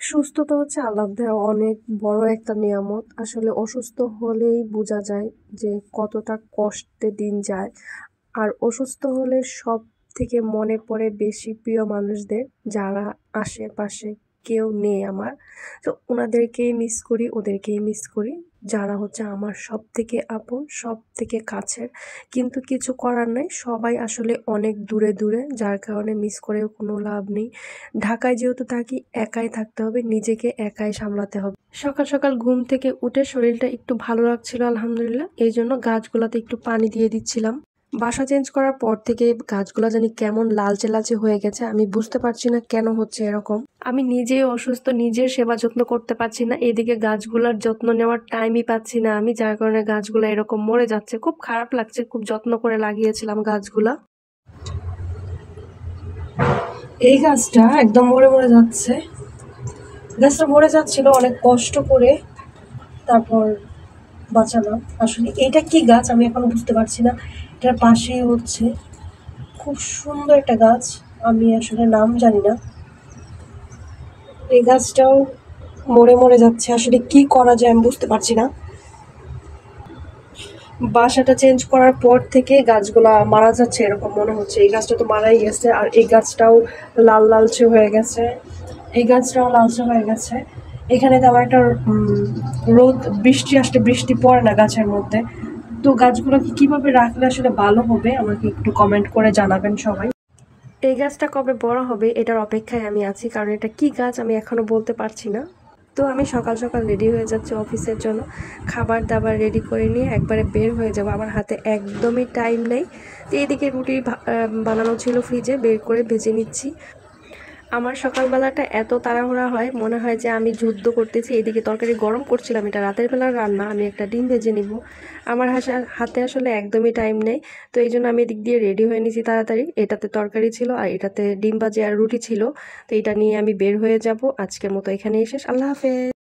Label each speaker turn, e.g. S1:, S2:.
S1: সুস্থতা হচ্ছে আল্লাহর দেওয়া অনেক বড় একটা নিয়ামত। আসলে অসুস্থ হলেই বোঝা যায় যে কতটা কষ্টে দিন যায়। আর অসুস্থ হলে সবথেকে মনে পড়ে বেশি প্রিয় মানুষদের, যারা আশেপাশে কেউ নেই আমার। তো উনাদেরকেই মিস করি, ওদেরকেই মিস করি। যারা হচ্ছে আমার সবথেকে আপন, সবথেকে কাছের। কিন্তু কিছু করার নাই। সবাই আসলে অনেক দূরে, দূরে। যার কারণে মিস করেও কোনো লাভ নেই। ঢাকায় যেহেতু থাকি, একাই থাকতে হবে, নিজেকে একাই সামলাতে হবে। সকাল সকাল ঘুম থেকে উঠে শরীরটা একটু ভালো লাগছিল আলহামদুলিল্লাহ। এইজন্য গাছগুলাতে একটু পানি দিয়ে দিচ্ছিলাম। বাসা চেঞ্জ করার পর থেকে গাছগুলা জানি কেমন লালচে লালচে হয়ে গেছে, আমি বুঝতে পারছি না কেন হচ্ছে এরকম। আমি নিজেই অসুস্থ, নিজের সেবা যত্ন করতে পারছি না, এদিকে গাছগুলার যত্ন নেওয়ার টাইমই পাচ্ছি না আমি, যার কারণে গাছগুলা এরকম মরে যাচ্ছে। খুব খারাপ লাগছে, খুব যত্ন করে লাগিয়েছিলাম গাছগুলা। এই গাছটা একদম মরে মরে যাচ্ছে। গাছটা মরে যাচ্ছিল অনেক কষ্ট করে, তারপর বাঁচালাম। আসলে এটা কি গাছ আমি এখনো বুঝতে পারছি না। এটার পাশেই হচ্ছে খুব সুন্দর একটা গাছ, আমি আসলে নাম জানি না। এই গাছটাও মরে মরে যাচ্ছে, আসলে কি করা যায় আমি বুঝতে পারছি না। বাসাটা চেঞ্জ করার পর থেকে গাছগুলা মারা যাচ্ছে এরকম মনে হচ্ছে। এই গাছটা তো মারাই গেছে, আর এই গাছটাও লাল লালচে হয়ে গেছে। এই গাছটাও লালচে হয়ে গেছে। এখানে তেমন একটা রোদ বৃষ্টি আসলে বৃষ্টি পড়ে না গাছের মধ্যে। তো গাছগুলোকে কিভাবে রাখলে আসলে ভালো হবে আমাকে একটু কমেন্ট করে জানাবেন সবাই। এই গাছটা কবে বড় হবে এটার অপেক্ষায় আমি আছি, কারণ এটা কি গাছ আমি এখনো বলতে পারছি না। তো আমি সকাল সকাল রেডি হয়ে যাচ্ছি অফিসের জন্য। খাবার দাবার রেডি করে নিয়ে একবারে বের হয়ে যাব, আমার হাতে একদমই টাইম নেই। তো এদিকে রুটি বানানো ছিল ফ্রিজে, বের করে ভেজে নিচ্ছি। আমার সকালবেলাটা এত তাড়াহুড়া হয়, মনে হয় যে আমি যুদ্ধ করতেছি। এদিকে তরকারি গরম করছিলাম, এটা রাতের বেলার রান্না, আমি একটা ডিম ভেজে নিব। আমার হাতে আসলে একদমই টাইম নেই। তো এই জন্য আমি এদিক দিয়ে রেডি হয়ে নিয়েছি তাড়াতাড়ি। এটাতে তরকারি ছিল আর এটাতে ডিম ভাজি আর রুটি ছিল। তো এটা নিয়ে আমি বের হয়ে যাব। আজকের মতো এখানেই শেষ। আল্লাহ হাফেজ।